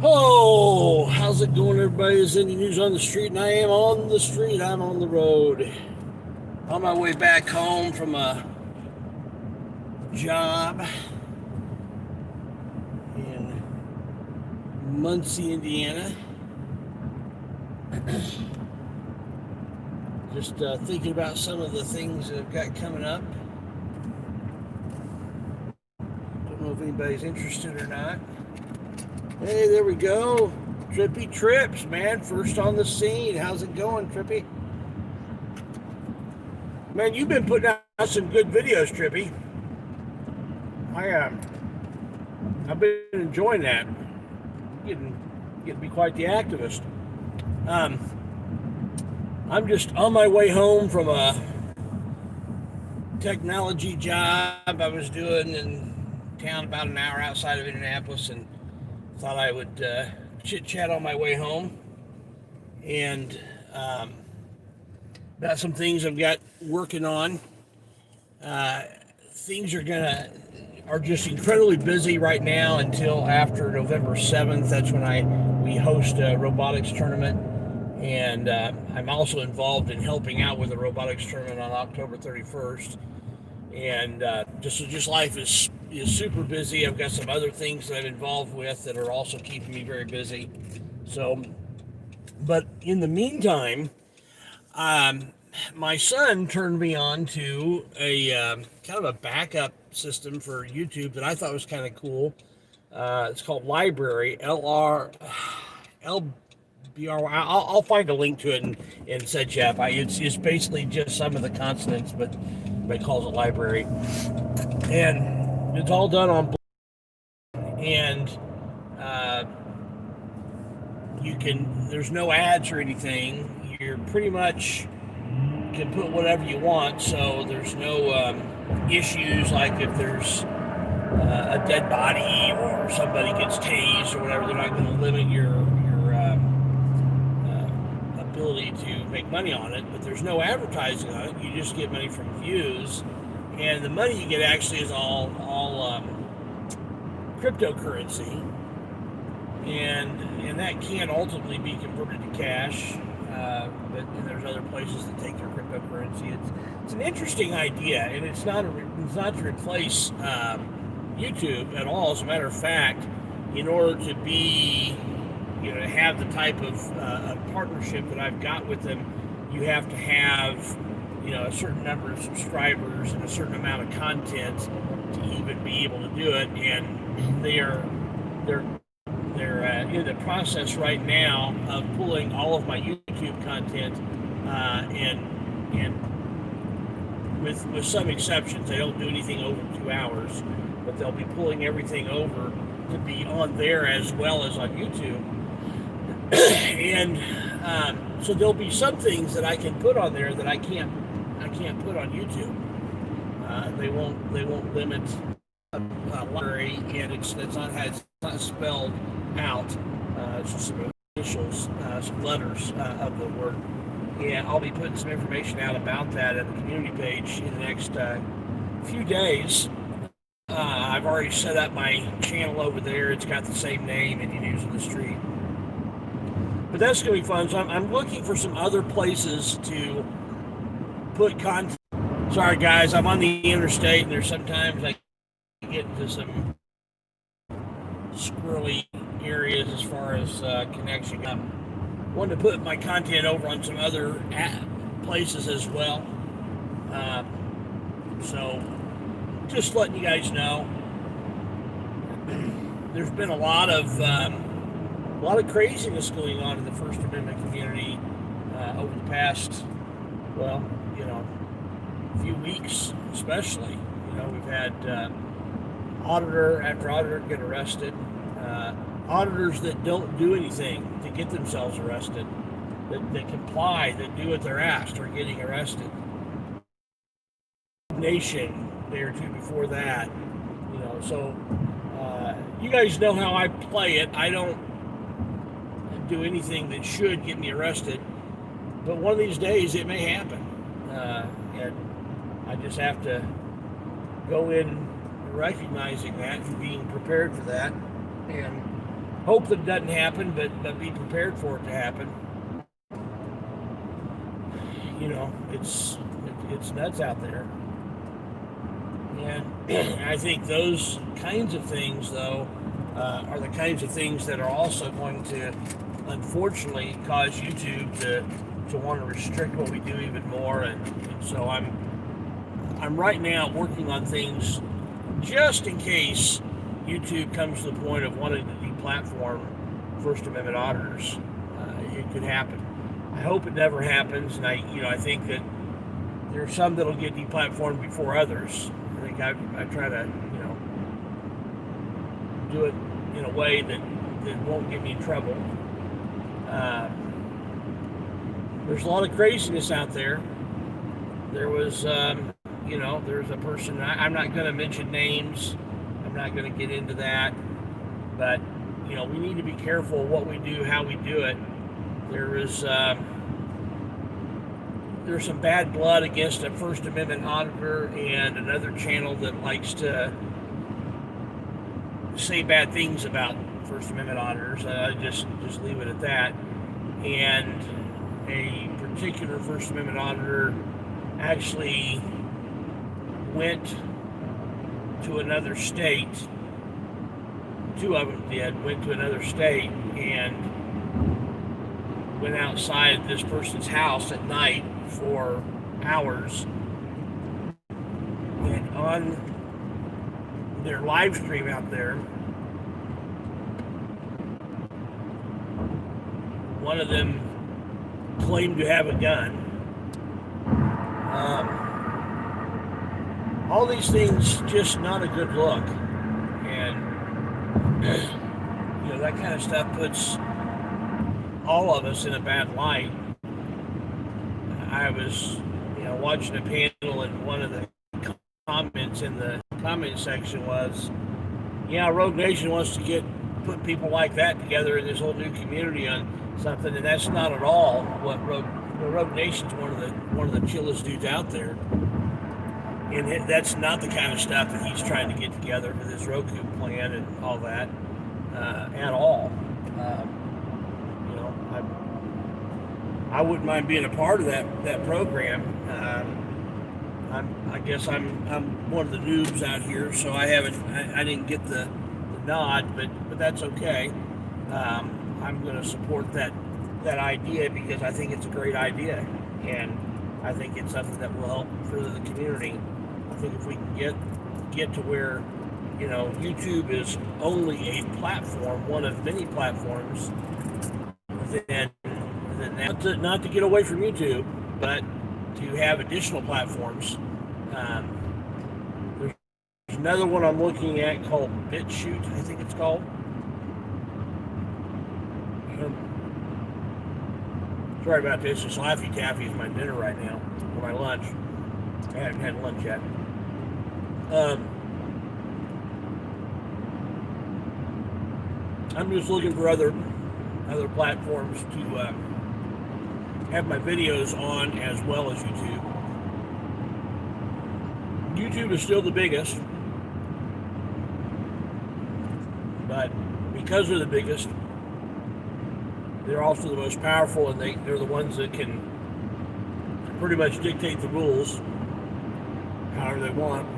Oh, how's it going, everybody? It's Indy News on the street, and I am on the street. I'm on the road. On my way back home from a job in Muncie, Indiana. Just thinking about some of the things that I've got coming up. Don't know if anybody's interested or not. Hey, there we go. Trippy Trips, man. First on the scene. How's it going, Trippy? Man, you've been putting out some good videos, Trippy. I've been enjoying that. Getting to be quite the activist. Um, I'm just on my way home from a technology job I was doing in town about an hour outside of Indianapolis, and thought I would chit chat on my way home. And about some things I've got working on. Things are just incredibly busy right now until after November 7th. That's when we host a robotics tournament, and I'm also involved in helping out with the robotics tournament on October 31st. And just life is super busy. I've got some other things that I'm involved with that are also keeping me very busy. So, but in the meantime, my son turned me on to a kind of a backup system for YouTube that I thought was kind of cool. It's called Library, LBRY. I'll find a link to it and said, Jeff, it's basically just some of the consonants, but it calls it Library. And it's all done on, and there's no ads or anything. You're pretty much can put whatever you want, so there's no issues like if there's a dead body or somebody gets tased or whatever. They're not going to limit your ability to make money on it, but there's no advertising on it. You just get money from views, and the money you get actually is all cryptocurrency, and that can ultimately be converted to cash. But there's other places that take your cryptocurrency. It's an interesting idea, and it's not to replace YouTube at all. As a matter of fact, in order to be, to have the type of partnership that I've got with them, you have to have, a certain number of subscribers and a certain amount of content to even be able to do it. And they're in the process right now of pulling all of my YouTube content, and with some exceptions, they don't do anything over 2 hours, but they'll be pulling everything over to be on there as well as on YouTube. And so there'll be some things that I can put on there that I can't put on YouTube. They won't limit library, and it's not spelled out. It's just some initials, some letters of the word. And I'll be putting some information out about that at the community page in the next few days. I've already set up my channel over there. It's got the same name, Indy News on the Street. But that's going to be fun. So I'm looking for some other places to put content. Sorry, guys, I'm on the interstate, and there's sometimes I get into some squirrely areas as far as connection. I wanted to put my content over on some other places as well. So just letting you guys know, there's been a lot of craziness going on in the First Amendment community over the past, few weeks, especially. We've had auditor after auditor get arrested. Auditors that don't do anything to get themselves arrested, that comply, that do what they're asked, are getting arrested. Nation, a day or two before that, so you guys know how I play it. I don't do anything that should get me arrested, but one of these days it may happen, and I just have to go in recognizing that and being prepared for that, and hope that it doesn't happen, but be prepared for it to happen. You know, it's nuts out there. And I think those kinds of things, though, are the kinds of things that are also going to, unfortunately, cause YouTube to want to restrict what we do even more. And so I'm right now working on things just in case YouTube comes to the point of wanting to deplatform First Amendment auditors. It could happen. I hope it never happens, and I think that there are some that'll get deplatformed before others. I think I try to do it in a way that won't get me in trouble. There's a lot of craziness out there. There was there's a person. I'm not going to mention names. I'm not going to get into that. But we need to be careful of what we do, how we do it. There's some bad blood against a First Amendment auditor and another channel that likes to say bad things about First Amendment auditors. Just leave it at that. And a particular First Amendment auditor actually went to another state. Two of them went to another state and went outside this person's house at night for hours, and on their live stream out there, one of them claimed to have a gun. All these things, just not a good look. And that kind of stuff puts all of us in a bad light. I was watching a panel, and one of the comments in the comment section was, Rogue Nation wants to put people like that together in this whole new community on something, and that's not at all what Rogue Nation's one of the chillest dudes out there, and that's not the kind of stuff that he's trying to get together with his Roku plan and all that at all. I wouldn't mind being a part of that program. I guess I'm one of the noobs out here, so I didn't get the nod, but that's okay. I'm going to support that idea because I think it's a great idea, and I think it's something that will help further the community. I think if we can get to where YouTube is only a platform, one of many platforms, then not to get away from YouTube, but to have additional platforms. There's another one I'm looking at called BitChute, I think it's called. Sorry about this. This Laffy Taffy is my dinner right now, or my lunch. I haven't had lunch yet. I'm just looking for other platforms to have my videos on, as well as YouTube. YouTube is still the biggest, but because they're the biggest, they're also the most powerful, and they're the ones that can pretty much dictate the rules however they want.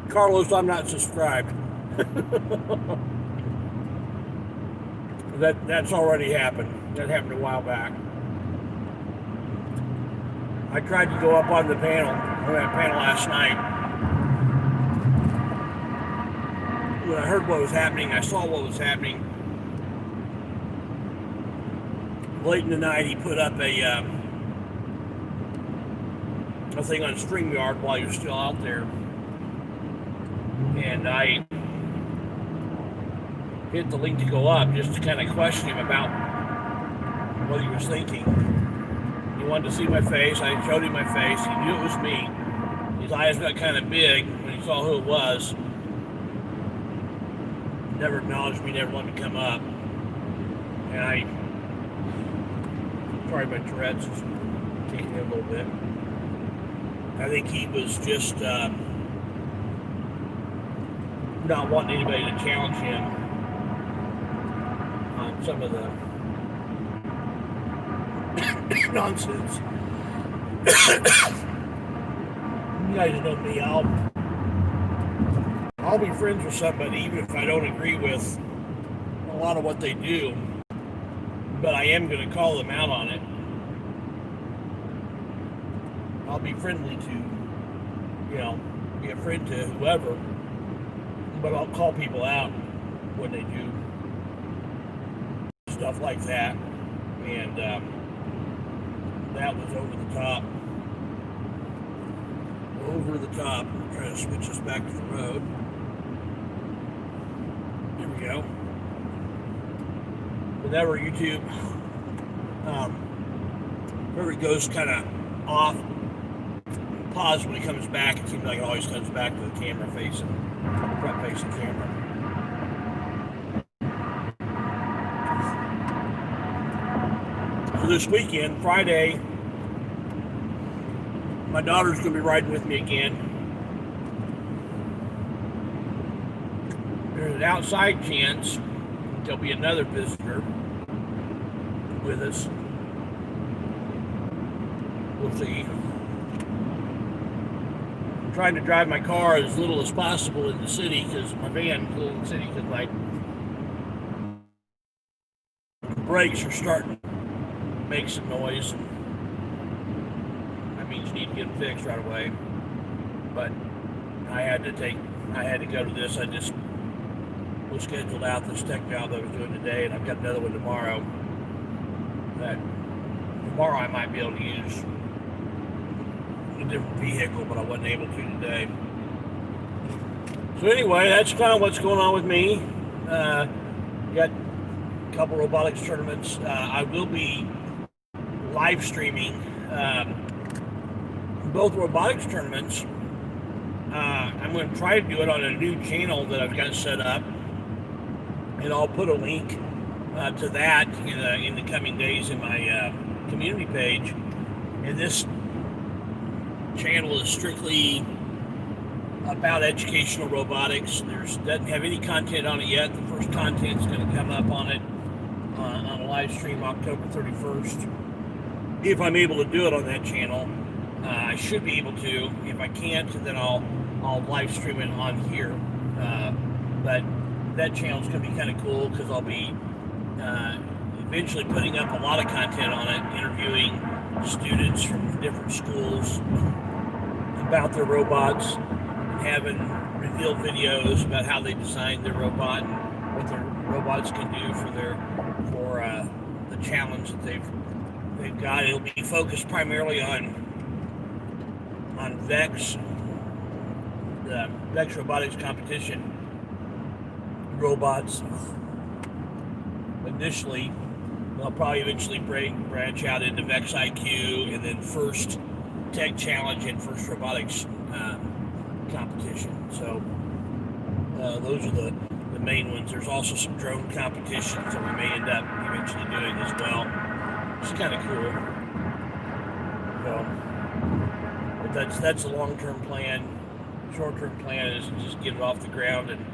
Carlos, I'm not subscribed. That's already happened. That happened a while back. I tried to go up on that panel last night. When I heard what was happening, I saw what was happening. Late in the night, he put up a thing on StreamYard while you're still out there. And I hit the link to go up just to kind of question him about what he was thinking. He wanted to see my face. I showed him my face. He knew it was me. His eyes got kind of big when he saw who it was. Never acknowledged me, never let me come up. And Sorry, my Tourette's is taking him a little bit. I think he was just not wanting anybody to challenge him on some of the nonsense. You guys know me. I'll be friends with somebody even if I don't agree with a lot of what they do, but I am going to call them out on it. I'll be friendly to, be a friend to whoever, but I'll call people out when they do stuff like that. And that was over the top. Over the top. I'm trying to switch this back to the road. There we go. Whenever YouTube, whenever it goes kind of off, pause when it comes back, it seems like it always comes back to the camera facing, front facing camera. So this weekend, Friday, my daughter's going to be riding with me again. There's an outside chance there'll be another visitor with us. We'll see. I'm trying to drive my car as little as possible in the city because my van is little in the city because my brakes are starting to make some noise. That means you need to get them fixed right away. But I had to go to this. I just was scheduled out this tech job that I was doing today, and I've got another one tomorrow. Tomorrow I might be able to use a different vehicle, but I wasn't able to today. So anyway, that's kind of what's going on with me. Got a couple robotics tournaments. I will be live streaming both robotics tournaments. I'm going to try to do it on a new channel that I've got set up, and I'll put a link to that in the coming days in my community page. And this channel is strictly about educational robotics. Doesn't have any content on it yet. The first content's going to come up on it on a live stream October 31st. If I'm able to do it on that channel, I should be able to. If I can't, then I'll live stream it on here. But that channel's going to be kind of cool because I'll be eventually putting up a lot of content on it, interviewing students from different schools about their robots, and having revealed videos about how they designed their robot and what their robots can do for the challenge that they've got. It'll be focused primarily on VEX, the VEX Robotics competition robots. Initially, they'll probably eventually branch out into VEX IQ, and then First Tech Challenge and First Robotics competition. So those are the main ones. There's also some drone competitions that we may end up eventually doing as well. It's kind of cool. So, but that's the long-term plan. Short-term plan is to just get it off the ground and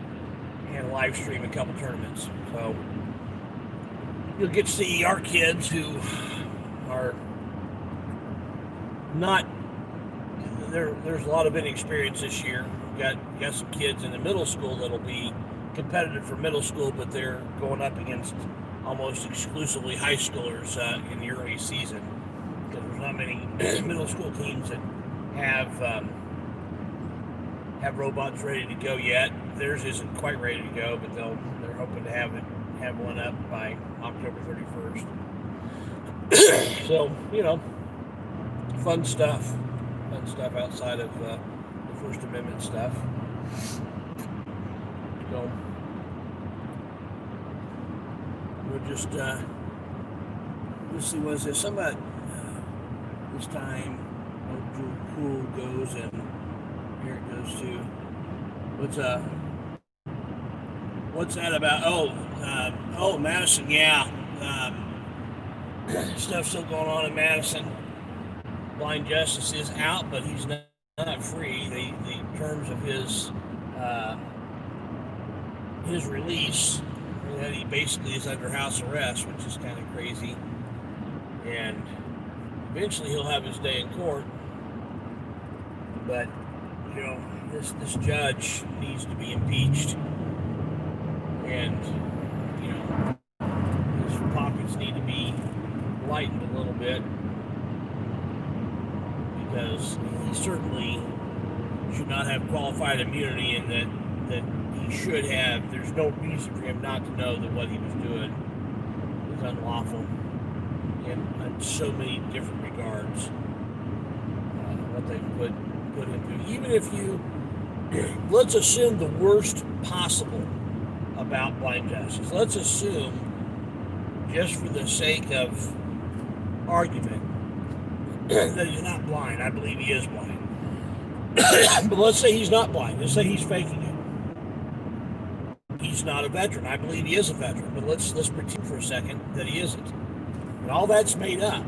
live stream a couple tournaments. So you'll get to see our kids who are not. There's a lot of inexperience this year. Got some kids in the middle school that'll be competitive for middle school, but they're going up against almost exclusively high schoolers in the early season, because there's not many middle school teams that have robots ready to go yet. Theirs isn't quite ready to go, but they're hoping to have one up by October 31st. So fun stuff outside of the First Amendment stuff. So we'll just let's see, what is this? Somebody this time cool goes, and here it goes to what's that about? Oh, Madison, yeah. Stuff still going on in Madison. Blind Justice is out, but he's not free. The terms of his release, that he basically is under house arrest, which is kind of crazy. And eventually he'll have his day in court. But this judge needs to be impeached, and his pockets need to be lightened a little bit, because he certainly should not have qualified immunity, and that he should have. There's no reason for him not to know that what he was doing was unlawful in so many different regards. What they put him through. Even if you, let's assume the worst possible about blind justice. Let's assume, just for the sake of argument, that he's not blind. I believe he is blind. But let's say he's not blind. Let's say he's faking it. He's not a veteran. I believe he is a veteran. But let's pretend for a second that he isn't. And all that's made up.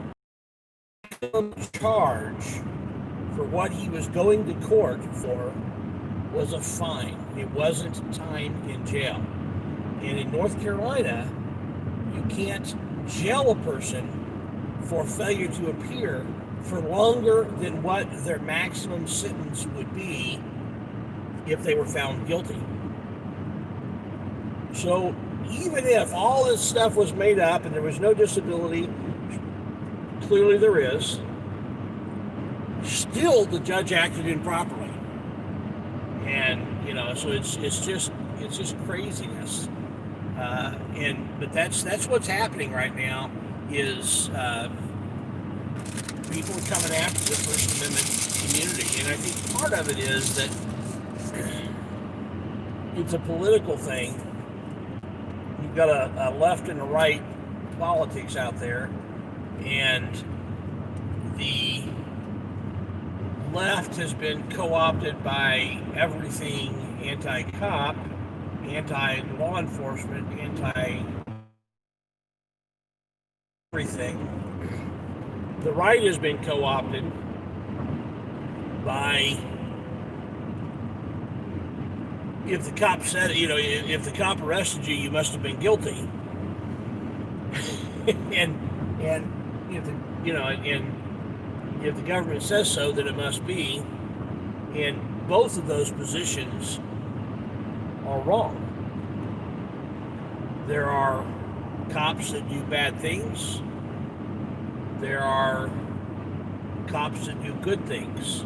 Charge for what he was going to court for was a fine. It wasn't time in jail. And in North Carolina, you can't jail a person for failure to appear for longer than what their maximum sentence would be if they were found guilty. So even if all this stuff was made up and there was no disability, clearly there is, still the judge acted improperly. And so it's just craziness. But that's what's happening right now, is people are coming after the First Amendment community. And I think part of it is that it's a political thing. You've got a left and a right politics out there, and the left has been co-opted by everything anti-cop, anti-law enforcement, anti-everything. The right has been co-opted by, if the cop said, if the cop arrested you, you must have been guilty. and if the government says so, then it must be. And both of those positions are wrong. There are cops that do bad things. There are cops that do good things.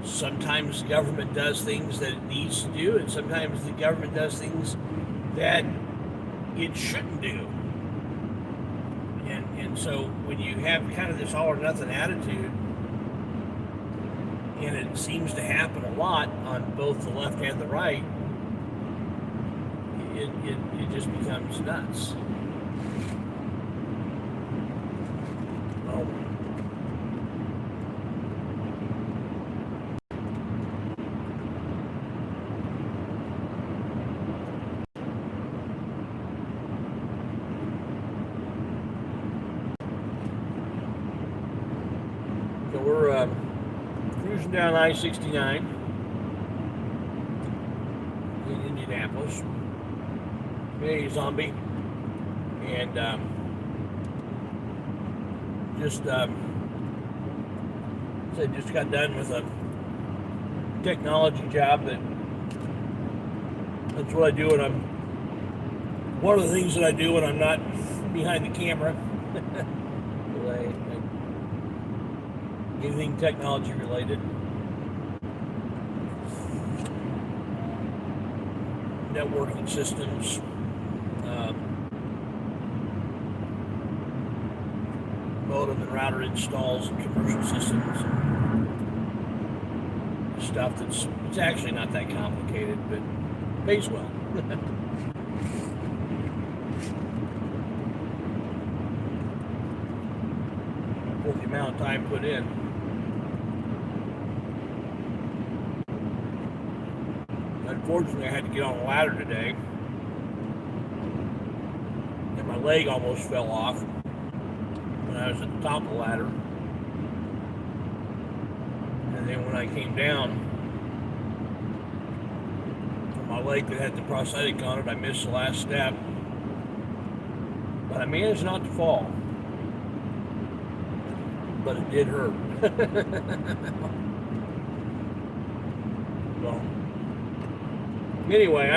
Sometimes the government does things that it needs to do, and sometimes the government does things that it shouldn't do. And so when you have kind of this all or nothing attitude, and it seems to happen a lot on both the left and the right, it just becomes nuts. Well, so we're cruising down I-69 in Indianapolis. Hey, zombie. And just got done with a technology job. That's what I do when one of the things that I do when I'm not behind the camera. Anything technology related. Networking systems. Modem and router installs and commercial systems. And stuff it's actually not that complicated, but pays well. For the amount of time put in. Unfortunately, I had to get on a ladder today, and my leg almost fell off. when I was at the top of the ladder. And then when I came down, on my leg that had the prosthetic on it, I missed the last step. But I managed not to fall. But it did hurt. Well, anyway,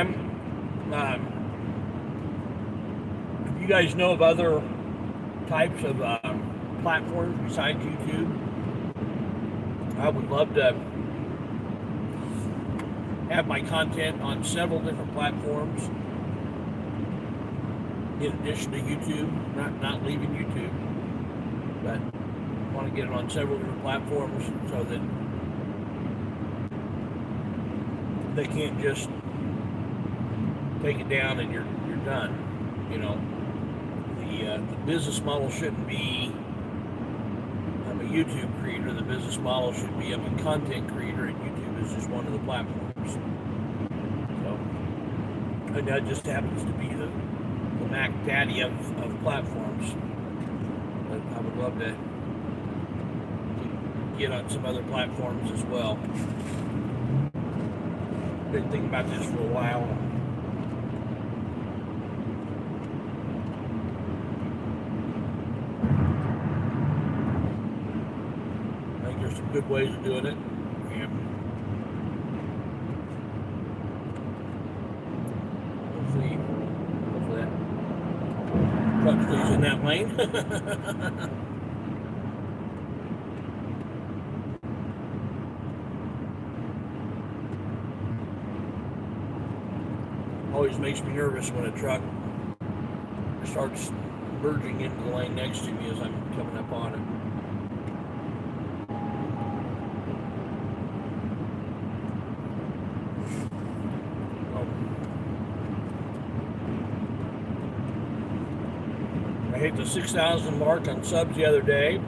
if you guys know of other types of platforms besides YouTube, I would love to have my content on several different platforms in addition to YouTube. Not leaving YouTube, but I want to get it on several different platforms so that they can't just take it down and you're done. You know, the business model shouldn't be I'm a YouTube creator. The business model should be I'm a content creator, and YouTube is just one of the platforms. So, and that just happens to be the Mac Daddy of platforms. But I would love to get on some other platforms as well. Been thinking about this for a while. I think there's some good ways of doing it. And hopefully that truck stays in that lane. Always makes me nervous when a truck starts merging into the lane next to me as I'm coming up on it. I hit the 6,000 mark on subs the other day,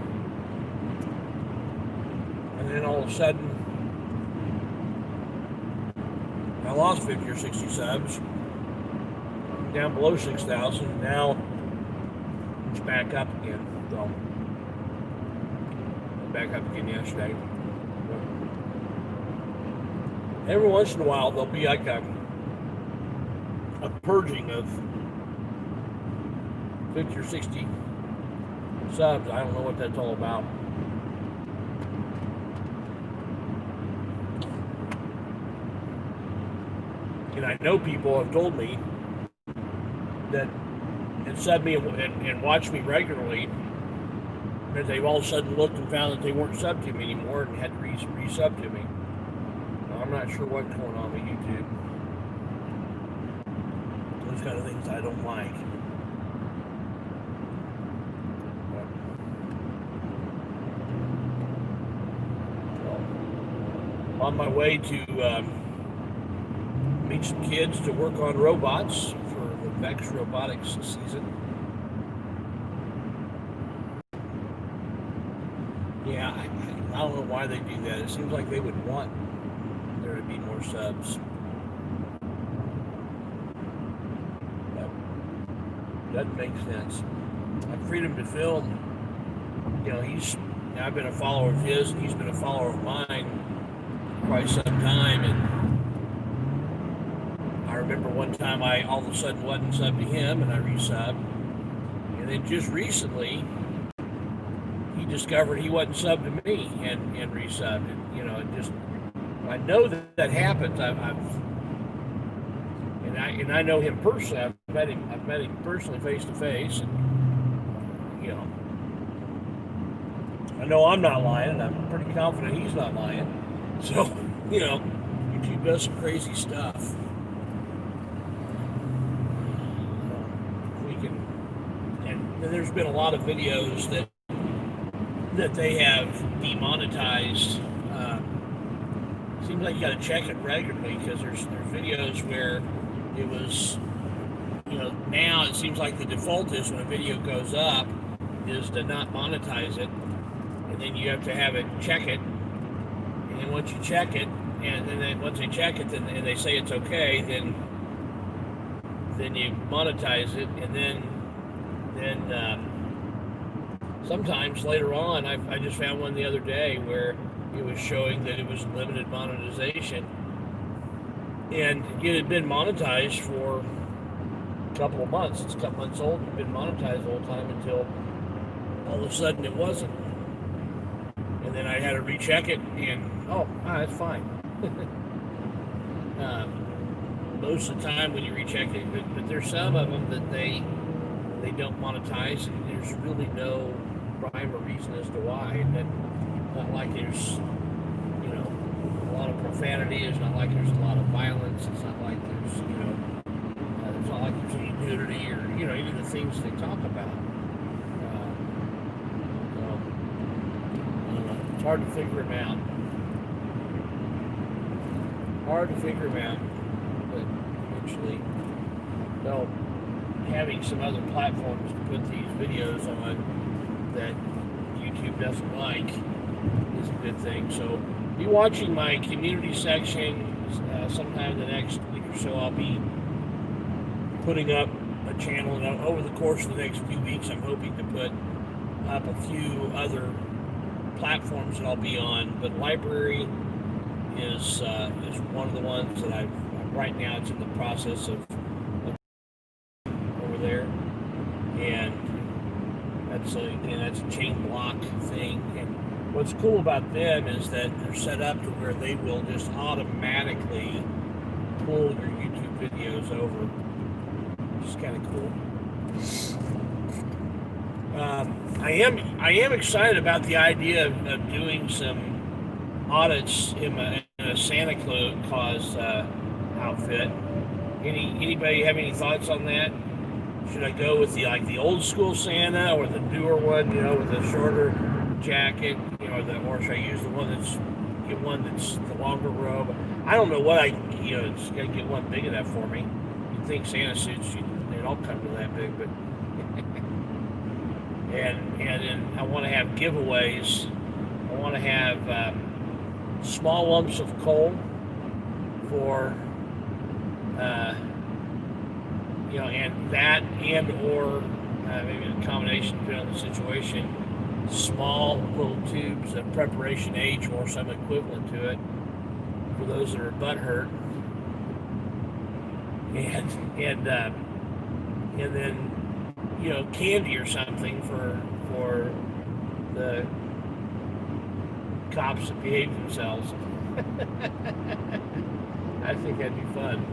and then all of a sudden I lost 50 or 60 subs. Down below 6,000. Now it's back up again. So back up again yesterday. Every once in a while there'll be like a purging of 50 or 60 subs. I don't know what that's all about. And I know people have told me that and subbed me and watched me regularly, that they've all of a sudden looked and found that they weren't subbed to me anymore and had to resub to me. So I'm not sure what's going on with YouTube. Those kind of things I don't like. So, on my way to meet some kids to work on robots for the next Robotics season. Yeah, I don't know why they do that. It seems like they would want there to be more subs. That doesn't make sense. Like Freedom to Film, you know, I've been a follower of his and he's been a follower of mine for quite some time, and I remember one time I all of a sudden wasn't subbed to him and I resubbed. And then just recently, he discovered he wasn't subbed to me and resubbed. And, you know, it just, I know that happens. And I know him personally. I've met him personally face to face. And, you know, I know I'm not lying, and I'm pretty confident he's not lying. So, you know, YouTube does some crazy stuff. And there's been a lot of videos that they have demonetized. Seems like you got to check it regularly because there's videos where it was, you know, now it seems like the default is when a video goes up is to not monetize it, and then you have to have it check it, and then once you check it, and then once they check it and they say it's okay, then you monetize it, and then sometimes later on, I just found one the other day where it was showing that it was limited monetization, and it had been monetized for a couple of months. It's a couple months old. It had been monetized the whole time until all of a sudden it wasn't. And then I had to recheck it, and it's fine. Most of the time when you recheck it, but there's some of them that they don't monetize, and there's really no rhyme or reason as to why. And not like there's a lot of profanity. It's not like there's a lot of violence. It's not like there's it's not like there's any nudity or any of the things they talk about. It's hard to figure them out. But eventually, having some other platforms to put these videos on that YouTube doesn't like is a good thing. So be watching my community section. Sometime the next week or so, I'll be putting up a channel, and over the course of the next few weeks, I'm hoping to put up a few other platforms that I'll be on. But library is one of the ones that right now it's in the process of over there, and that's a chain block thing. And what's cool about them is that they're set up to where they will just automatically pull your YouTube videos over, which is kind of cool. I am excited about the idea of doing some audits in a Santa Claus outfit. Anybody have any thoughts on that? Should I go with the old school Santa, or the newer one, with the shorter jacket, or should I use the one that's the longer robe? I don't know what it's got to get one big enough for me. You'd think Santa suits, they'd all come to that big, but and then I want to have giveaways. I want to have small lumps of coal for and that, or maybe a combination depending on the situation. Small little tubes of Preparation H or some equivalent to it for those that are butthurt, and then candy or something for the cops that behave themselves. I think that'd be fun.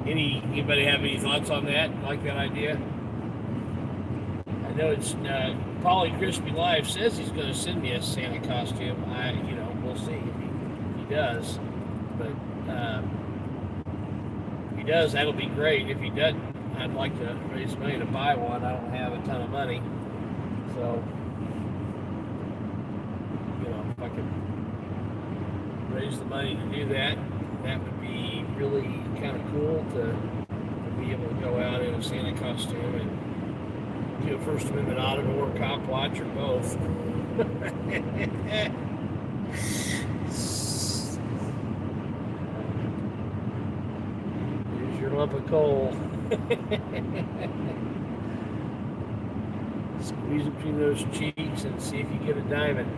Anybody have any thoughts on that? Like that idea? I know it's Polly Crispy Live says he's going to send me a Santa costume. We'll see if he does. But if he does, that'll be great. If he doesn't, I'd like to raise money to buy one. I don't have a ton of money, so if I could raise the money to do that, that would be really kind of cool to be able to go out in a Santa costume and do a First Amendment audit or a cop watch or both. Here's your lump of coal. Squeeze it between those cheeks and see if you get a diamond.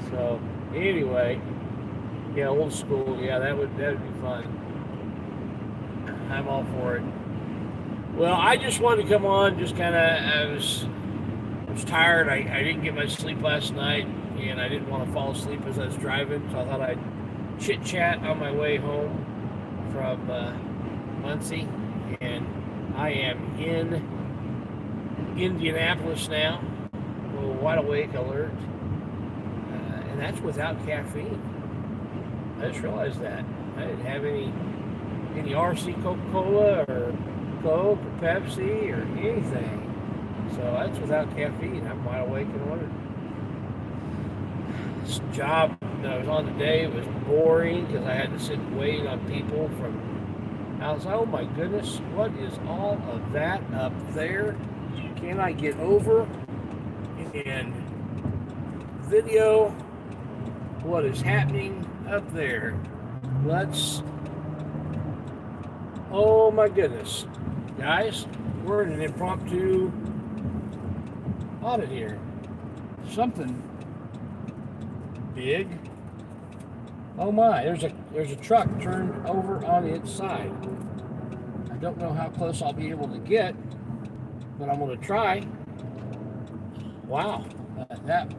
So anyway, old school, that would be fun. I'm all for it. Well, I just wanted to come on, just kind of, I was tired. I didn't get much sleep last night, and I didn't want to fall asleep as I was driving, so I thought I'd chit chat on my way home from Muncie, and I am in Indianapolis now. Wide awake alert, and that's without caffeine. I just realized that I didn't have any RC Coca-Cola or Coke or Pepsi or anything, so that's without caffeine. I'm wide awake and alert. This job that I was on today was boring because I had to sit and wait on people from outside. Oh my goodness, what is all of that up there? Can I get over and video what is happening up there. Oh my goodness. Guys, we're in an impromptu audit here. Something big. Oh my, there's a truck turned over on its side. I don't know how close I'll be able to get, but I'm going to try. Wow, that.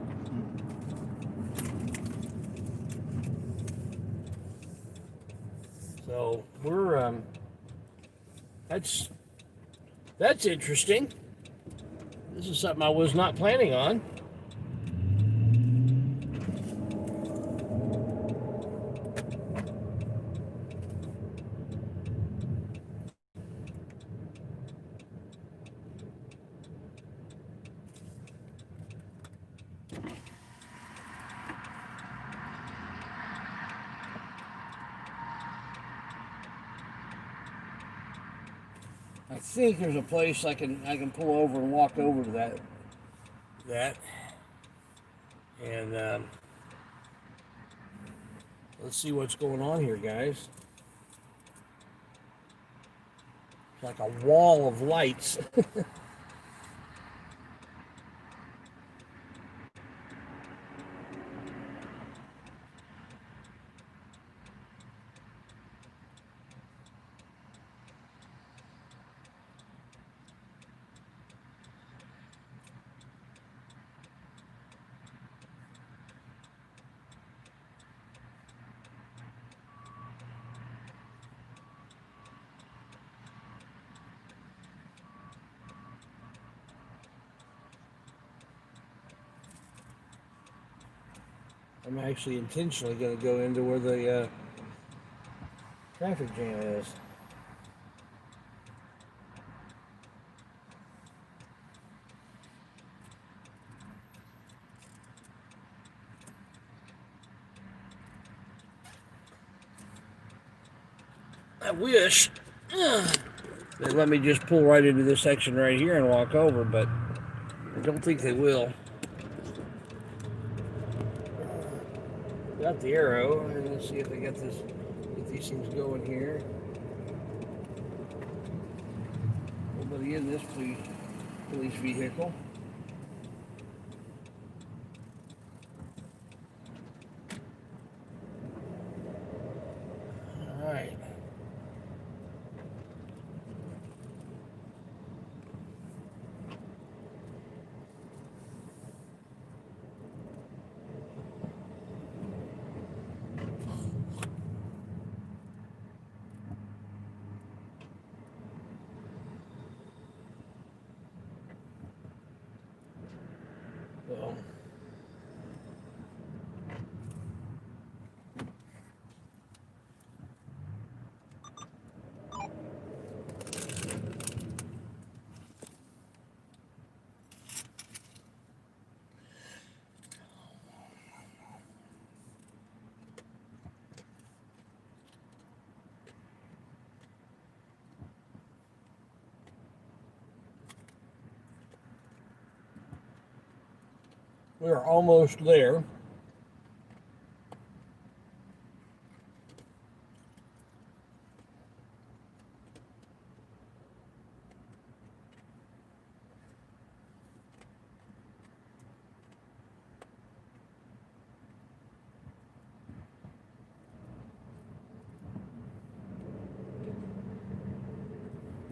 So we're that's interesting. This is something I was not planning on. I think there's a place I can pull over and walk over to that, and let's see what's going on here, guys. It's like a wall of lights. I'm actually intentionally going to go into where the traffic jam is. I wish they'd let me just pull right into this section right here and walk over, but I don't think they will. Got the arrow, and let's see if they get these things going here. Nobody in this police vehicle. All right. So. We're almost there.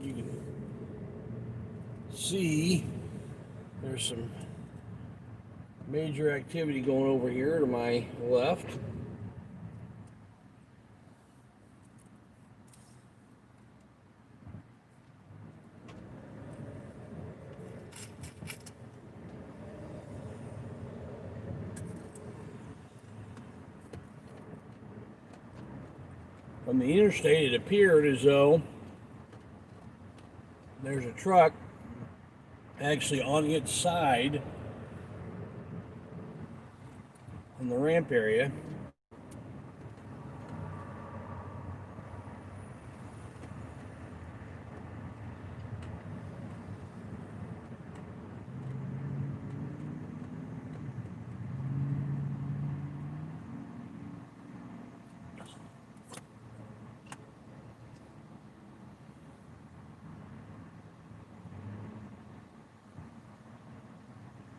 You can see there's some major activity going over here to my left. On the interstate, it appeared as though there's a truck actually on its side in the ramp area.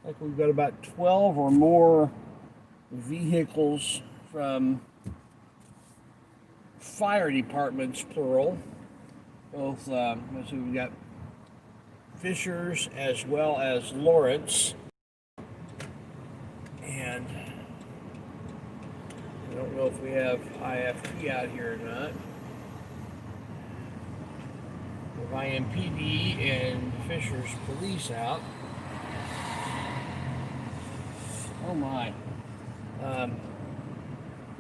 like we've got about 12 or more vehicles from fire departments, plural. Both, let's see, we've got Fishers as well as Lawrence. And I don't know if we have IFP out here or not. With IMPD and Fishers Police out. Oh my.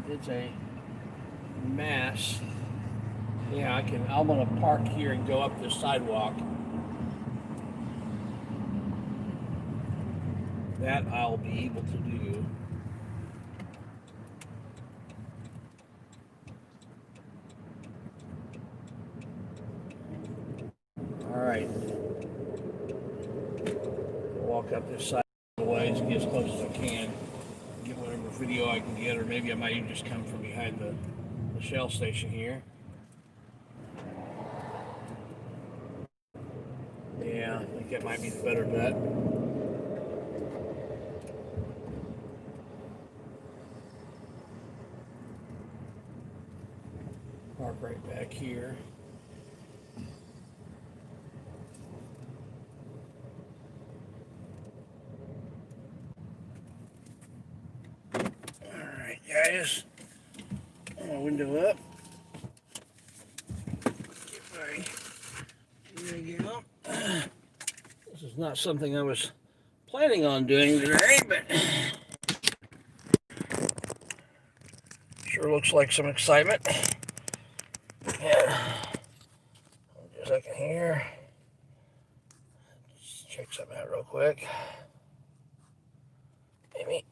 It's a mess. Yeah, I'm gonna park here and go up this sidewalk. That I'll be able to do. All right. Walk up this side of the way and get as close as I can. Get whatever video I can get, or maybe I might even just come from behind the Shell station here. Yeah, I think that might be the better bet. Park right back here. Alright guys, my window up. There you go. This is not something I was planning on doing today, but sure looks like some excitement. Yeah. Just a second here. Let's check something out real quick. Maybe.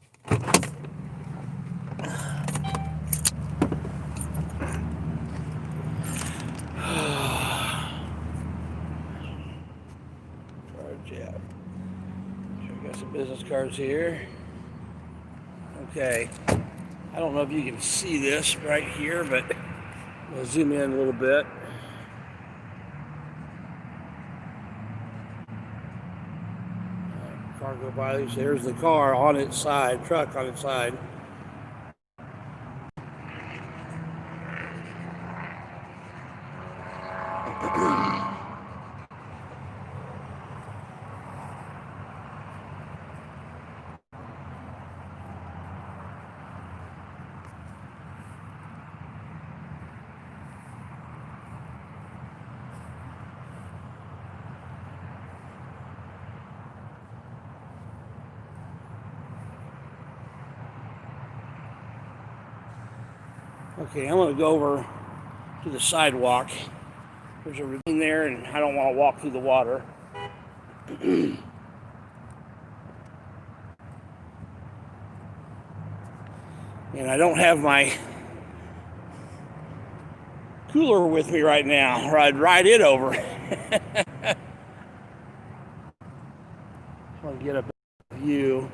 Yeah. Sure, got some business cards here. Okay. I don't know if you can see this right here, but I'll zoom in a little bit. Car go by. There's the car on its side, truck on its side. Okay, I'm going to go over to the sidewalk. There's a ravine there, and I don't want to walk through the water. And I don't have my cooler with me right now, or I'd ride it over. I'll get a better view.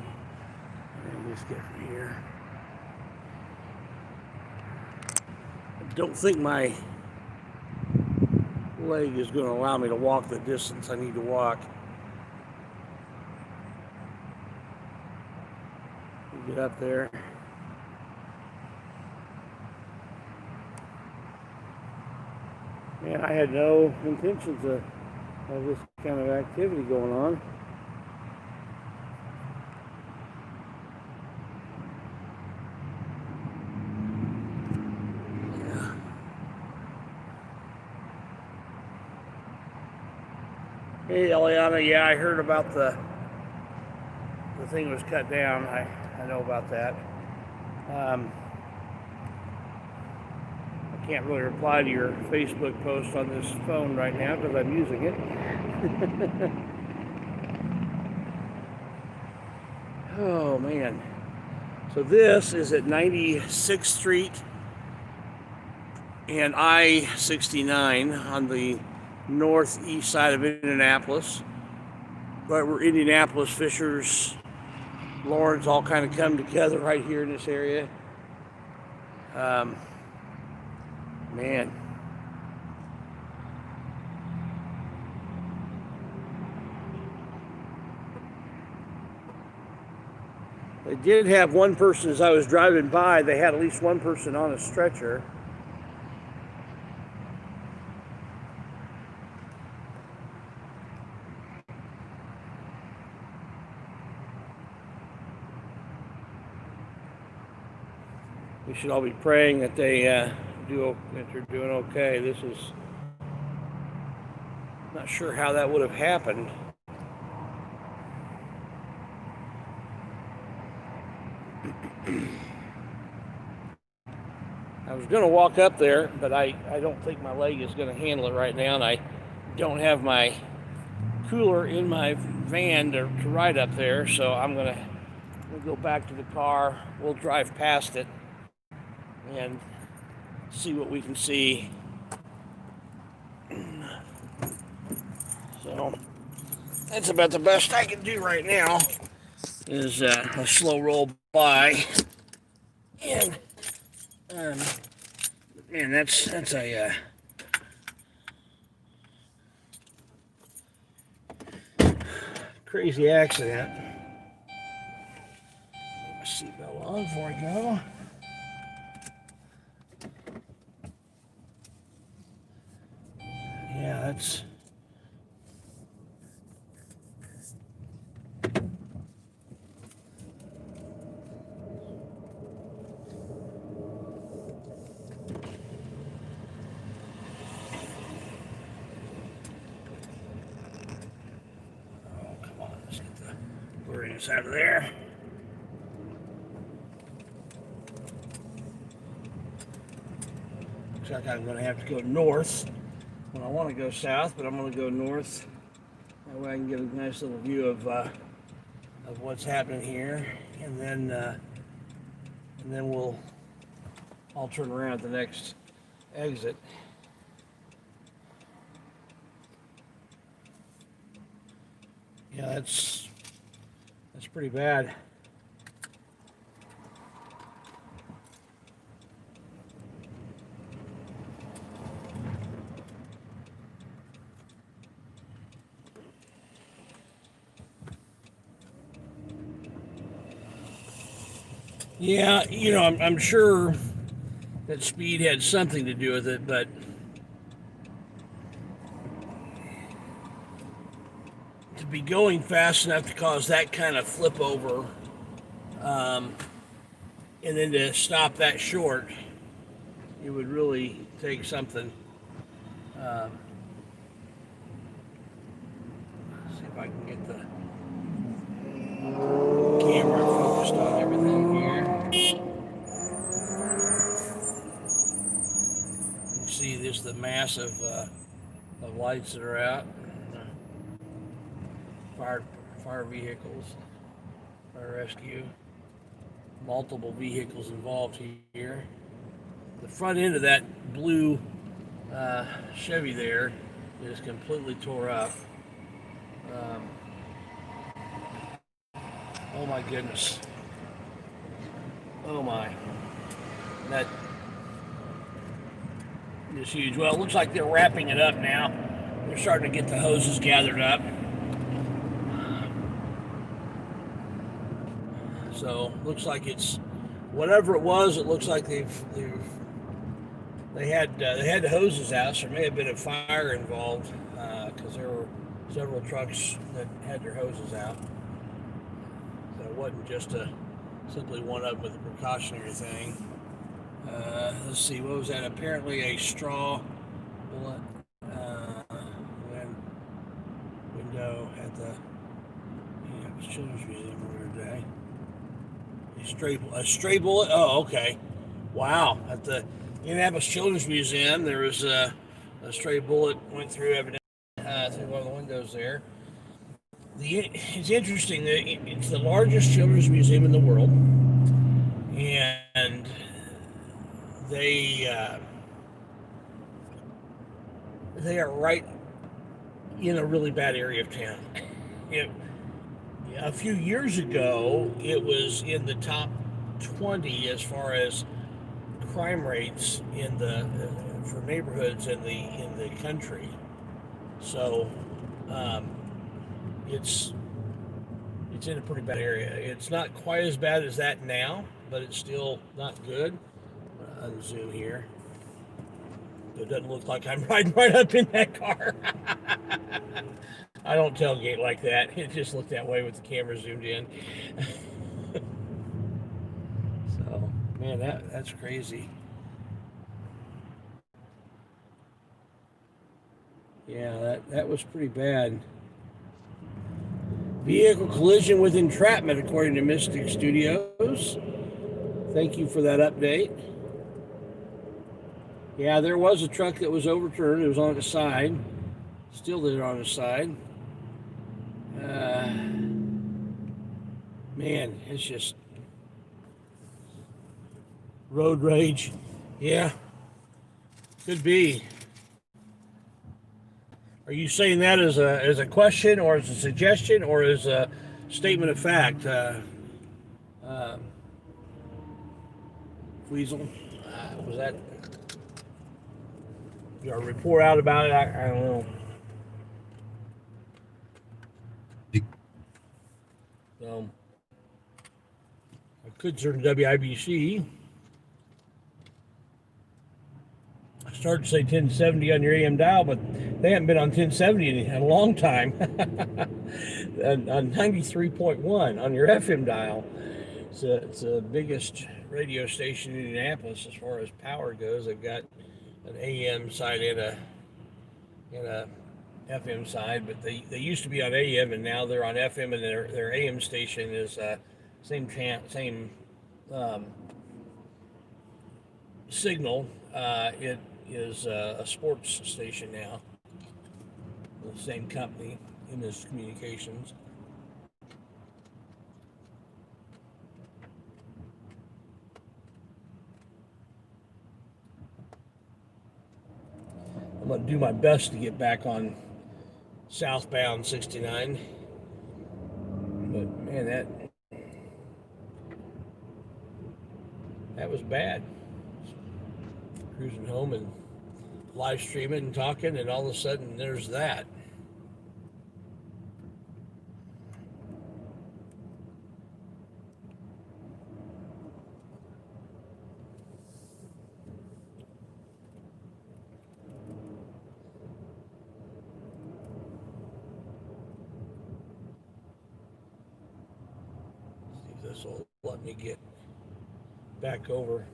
Let me just get from here. I don't think my leg is going to allow me to walk the distance I need to walk. Get up there. Man, I had no intentions of this kind of activity going on. Hey, Eliana, yeah, I heard about the thing was cut down. I know about that. I can't really reply to your Facebook post on this phone right now because I'm using it. Oh, man. So this is at 96th Street and I-69 on the northeast side of Indianapolis, right where Indianapolis, Fishers, Lawrence all kind of come together right here in this area. Man. They did have one person, as I was driving by, they had at least one person on a stretcher. We should all be praying that they're doing okay. This is not sure how that would have happened. I was going to walk up there, but I don't think my leg is going to handle it right now, and I don't have my cooler in my van to ride up there, so I'm going to go back to the car. We'll drive past it and see what we can see. So that's about the best I can do right now, is a slow roll by. And man, that's a crazy accident. Put my seatbelt on before I go. Yeah, that's. Out of there. Looks like I'm going to have to go north when I want to go south, but I'm going to go north. That way I can get a nice little view of what's happening here, and then I'll turn around at the next exit. Yeah, that's pretty bad. Yeah, I'm sure that speed had something to do with it, but to be going fast enough to cause that kind of flip over, and then to stop that short, it would really take something. See if I can get the camera focused on everything here. You see this, the mass of lights that are out. Fire vehicles, fire rescue, multiple vehicles involved here. The front end of that blue Chevy there is completely tore up. Oh my goodness. Oh my. That is huge. Well, it looks like they're wrapping it up now. They're starting to get the hoses gathered up. So looks like it's whatever it was. It looks like they had the hoses out. So there may have been a fire involved, because there were several trucks that had their hoses out. So it wasn't just simply one up with a precautionary thing. Let's see, what was that? Apparently a straw bullet window at the Children's Museum earlier today. A stray bullet? Oh, okay. Wow. At the Indianapolis Children's Museum, there was a stray bullet went through evidently through one of the windows there. It's interesting that it's the largest children's museum in the world, and they are right in a really bad area of town. A few years ago, it was in the top 20 as far as crime rates in the for neighborhoods in the country. So it's it's in a pretty bad area. It's not quite as bad as that now, but it's still not good. Unzoom here. It doesn't look like I'm riding right up in that car. I don't tailgate like that. It just looked that way with the camera zoomed in. So, man, that's crazy. Yeah, that was pretty bad. Vehicle collision with entrapment, according to Mystic Studios. Thank you for that update. Yeah, there was a truck that was overturned. It was on its side. Still there on its side. Man, it's just road rage. Yeah, could be. Are you saying that as a question, or as a suggestion, or as a statement of fact? Uh, Weasel, was that your report out about it? I don't know. So I could turn to WIBC. I started to say 1070 on your AM dial, but they haven't been on 1070 in a long time. On 93.1 on your FM dial. It's the biggest radio station in Indianapolis as far as power goes. They've got an AM side and a FM side, but they used to be on AM and now they're on FM, and their AM station is same signal. It is a sports station now. The same company, Indy Communications. I'm going to do my best to get back on southbound 69. But man, that was bad. Cruising home and live streaming and talking, and all of a sudden there's that. See if this will let me get back over.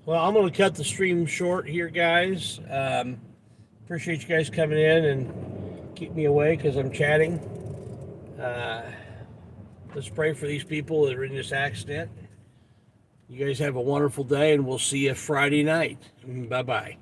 Well, I'm going to cut the stream short here, guys. Appreciate you guys coming in and keep me away because I'm chatting. Let's pray for these people that are in this accident. You guys have a wonderful day, and we'll see you Friday night. Bye-bye.